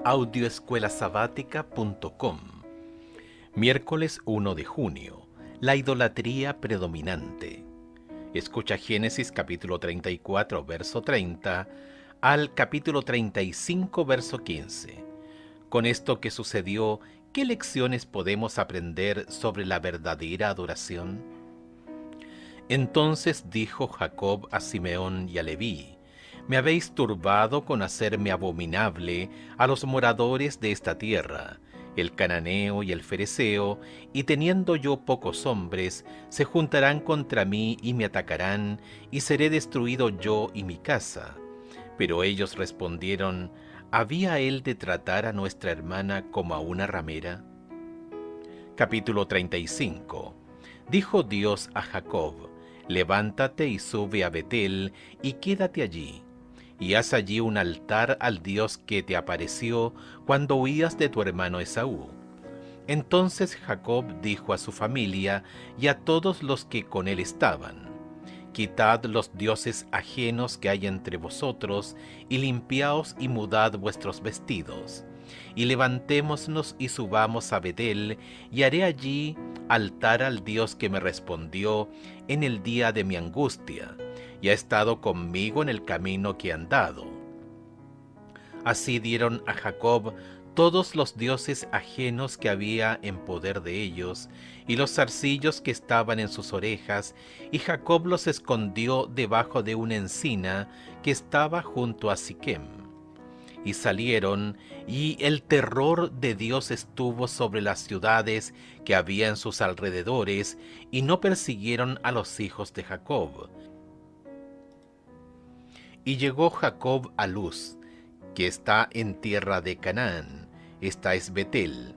Audioescuelasabática.com. Miércoles 1 de junio. La idolatría predominante. Escucha Génesis capítulo 34, verso 30, al capítulo 35, verso 15. Con esto que sucedió, ¿qué lecciones podemos aprender sobre la verdadera adoración? Entonces dijo Jacob a Simeón y a Leví: Me habéis turbado con hacerme abominable a los moradores de esta tierra, el cananeo y el fereceo, y teniendo yo pocos hombres, se juntarán contra mí y me atacarán, y seré destruido yo y mi casa. Pero ellos respondieron: ¿Había él de tratar a nuestra hermana como a una ramera? Capítulo 35. Dijo Dios a Jacob: Levántate y sube a Betel, y quédate allí, y haz allí un altar al Dios que te apareció cuando huías de tu hermano Esaú. Entonces Jacob dijo a su familia y a todos los que con él estaban: Quitad los dioses ajenos que hay entre vosotros, y limpiaos y mudad vuestros vestidos, y levantémonos y subamos a Betel, y haré allí altar al Dios que me respondió en el día de mi angustia, y ha estado conmigo en el camino que he andado. Así dieron a Jacob todos los dioses ajenos que había en poder de ellos, y los zarcillos que estaban en sus orejas, y Jacob los escondió debajo de una encina que estaba junto a Siquem. Y salieron, y el terror de Dios estuvo sobre las ciudades que había en sus alrededores, y no persiguieron a los hijos de Jacob. Y llegó Jacob a Luz, que está en tierra de Canaán, esta es Betel,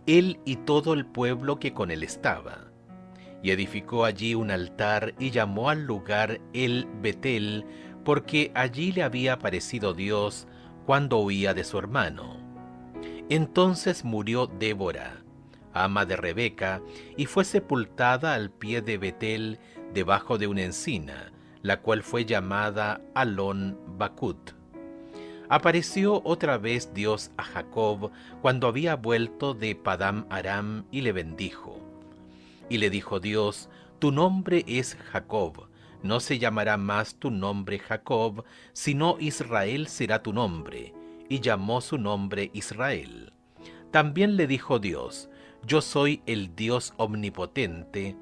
él y todo el pueblo que con él estaba. Y edificó allí un altar y llamó al lugar el Betel, porque allí le había aparecido Dios cuando huía de su hermano. Entonces murió Débora, ama de Rebeca, y fue sepultada al pie de Betel debajo de una encina, la cual fue llamada Alon Bakut. Apareció otra vez Dios a Jacob cuando había vuelto de Padam Aram y le bendijo. Y le dijo Dios: Tu nombre es Jacob, no se llamará más tu nombre Jacob, sino Israel será tu nombre. Y llamó su nombre Israel. También le dijo Dios: Yo soy el Dios omnipotente,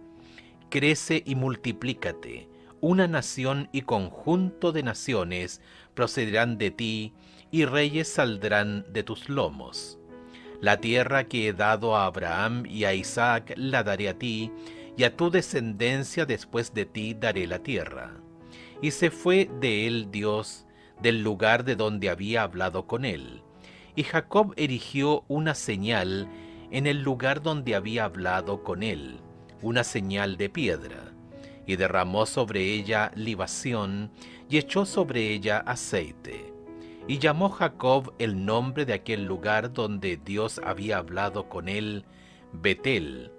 crece y multiplícate. Una nación y conjunto de naciones procederán de ti, y reyes saldrán de tus lomos. La tierra que he dado a Abraham y a Isaac la daré a ti, y a tu descendencia después de ti daré la tierra. Y se fue de él Dios del lugar de donde había hablado con él. Y Jacob erigió una señal en el lugar donde había hablado con él, una señal de piedra, y derramó sobre ella libación, y echó sobre ella aceite. Y llamó Jacob el nombre de aquel lugar donde Dios había hablado con él, Betel.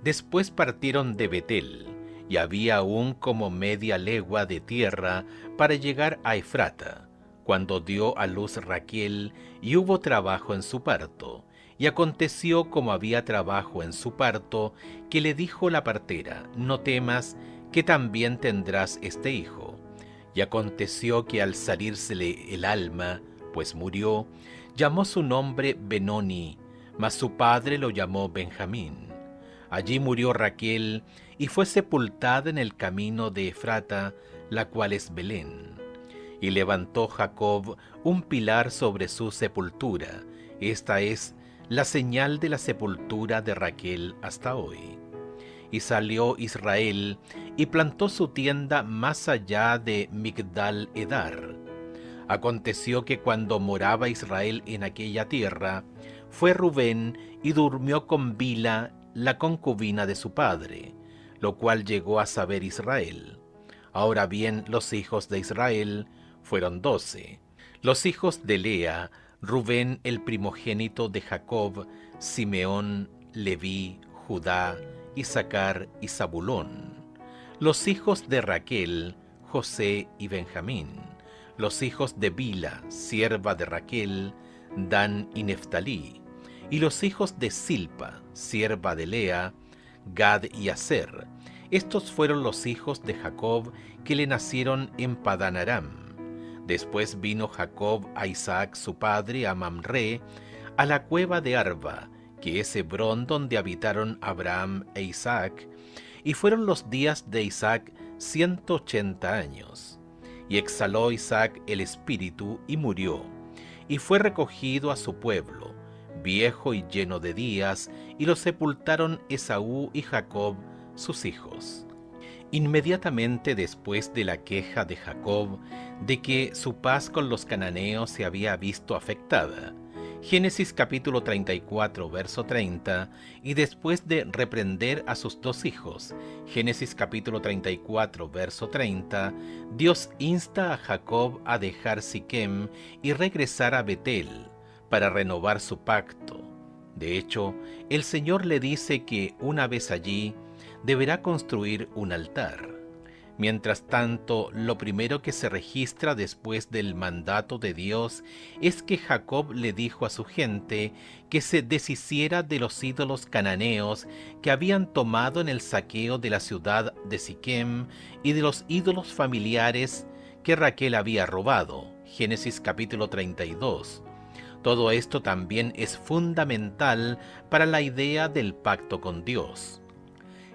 Después partieron de Betel, y había aún como media legua de tierra para llegar a Efrata, cuando dio a luz Raquel, y hubo trabajo en su parto. Y aconteció, como había trabajo en su parto, que le dijo la partera: No temas, que también tendrás este hijo. Y aconteció que al salírsele el alma, pues murió, llamó su nombre Benoni, mas su padre lo llamó Benjamín. Allí murió Raquel, y fue sepultada en el camino de Efrata, la cual es Belén. Y levantó Jacob un pilar sobre su sepultura. Esta es la señal de la sepultura de Raquel hasta hoy. Y salió Israel, y plantó su tienda más allá de Migdal Edar. Aconteció que cuando moraba Israel en aquella tierra, fue Rubén y durmió con Bila, la concubina de su padre, lo cual llegó a saber Israel. Ahora bien, los hijos de Israel fueron 12. Los hijos de Lea: Rubén el primogénito de Jacob, Simeón, Leví, Judá, Isacar y Zabulón. Los hijos de Raquel: José y Benjamín. Los hijos de Bila, sierva de Raquel: Dan y Neftalí, y los hijos de Silpa, sierva de Lea, Gad y Aser. Estos fueron los hijos de Jacob que le nacieron en Padán Aram. Después vino Jacob a Isaac su padre, a Mamre, a la cueva de Arba, que es Hebrón, donde habitaron Abraham e Isaac, y fueron los días de Isaac 180 años. Y exhaló Isaac el espíritu y murió, y fue recogido a su pueblo, viejo y lleno de días, y lo sepultaron Esaú y Jacob, sus hijos. Inmediatamente después de la queja de Jacob de que su paz con los cananeos se había visto afectada, Génesis capítulo 34, verso 30, y después de reprender a sus dos hijos, Génesis capítulo 34, verso 30, Dios insta a Jacob a dejar Siquem y regresar a Betel para renovar su pacto. De hecho, el Señor le dice que una vez allí deberá construir un altar. Mientras tanto, lo primero que se registra después del mandato de Dios es que Jacob le dijo a su gente que se deshiciera de los ídolos cananeos que habían tomado en el saqueo de la ciudad de Siquem y de los ídolos familiares que Raquel había robado. Génesis capítulo 32. Todo esto también es fundamental para la idea del pacto con Dios.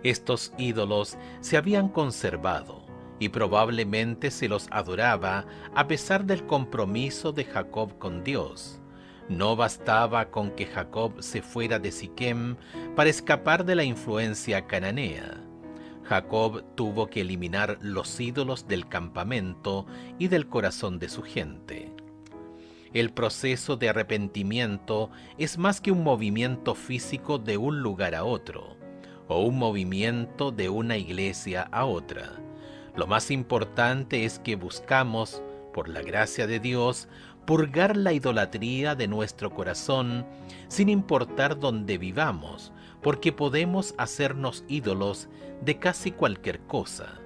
Estos ídolos se habían conservado y probablemente se los adoraba a pesar del compromiso de Jacob con Dios. No bastaba con que Jacob se fuera de Siquem para escapar de la influencia cananea. Jacob tuvo que eliminar los ídolos del campamento y del corazón de su gente. El proceso de arrepentimiento es más que un movimiento físico de un lugar a otro, o un movimiento de una iglesia a otra. Lo más importante es que buscamos, por la gracia de Dios, purgar la idolatría de nuestro corazón, sin importar dónde vivamos, porque podemos hacernos ídolos de casi cualquier cosa.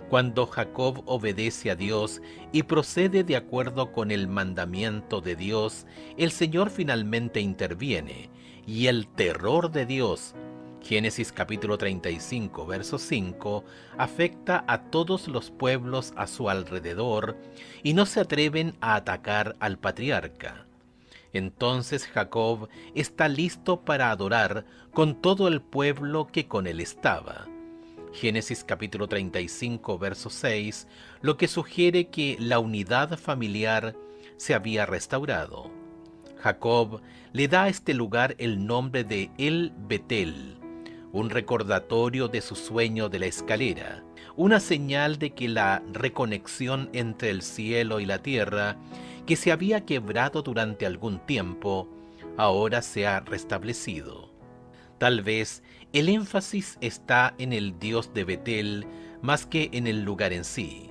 Cuando Jacob obedece a Dios y procede de acuerdo con el mandamiento de Dios, el Señor finalmente interviene, y el terror de Dios, Génesis capítulo 35, verso 5, afecta a todos los pueblos a su alrededor y no se atreven a atacar al patriarca. Entonces Jacob está listo para adorar con todo el pueblo que con él estaba. Génesis capítulo 35, verso 6, lo que sugiere que la unidad familiar se había restaurado. Jacob le da a este lugar el nombre de El Betel, un recordatorio de su sueño de la escalera, una señal de que la reconexión entre el cielo y la tierra, que se había quebrado durante algún tiempo, ahora se ha restablecido. Tal vez el énfasis está en el Dios de Betel más que en el lugar en sí.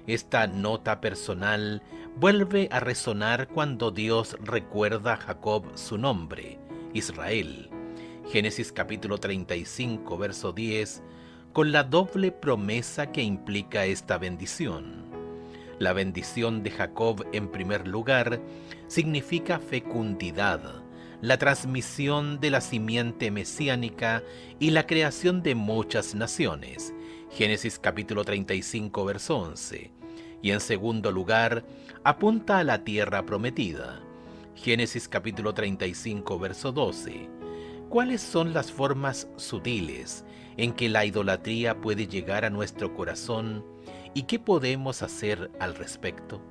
Esta nota personal vuelve a resonar cuando Dios recuerda a Jacob su nombre, Israel. Génesis capítulo 35, verso 10, con la doble promesa que implica esta bendición. La bendición de Jacob, en primer lugar, significa fecundidad, la transmisión de la simiente mesiánica y la creación de muchas naciones. Génesis capítulo 35, verso 11. Y en segundo lugar, apunta a la tierra prometida. Génesis capítulo 35, verso 12. ¿Cuáles son las formas sutiles en que la idolatría puede llegar a nuestro corazón y qué podemos hacer al respecto?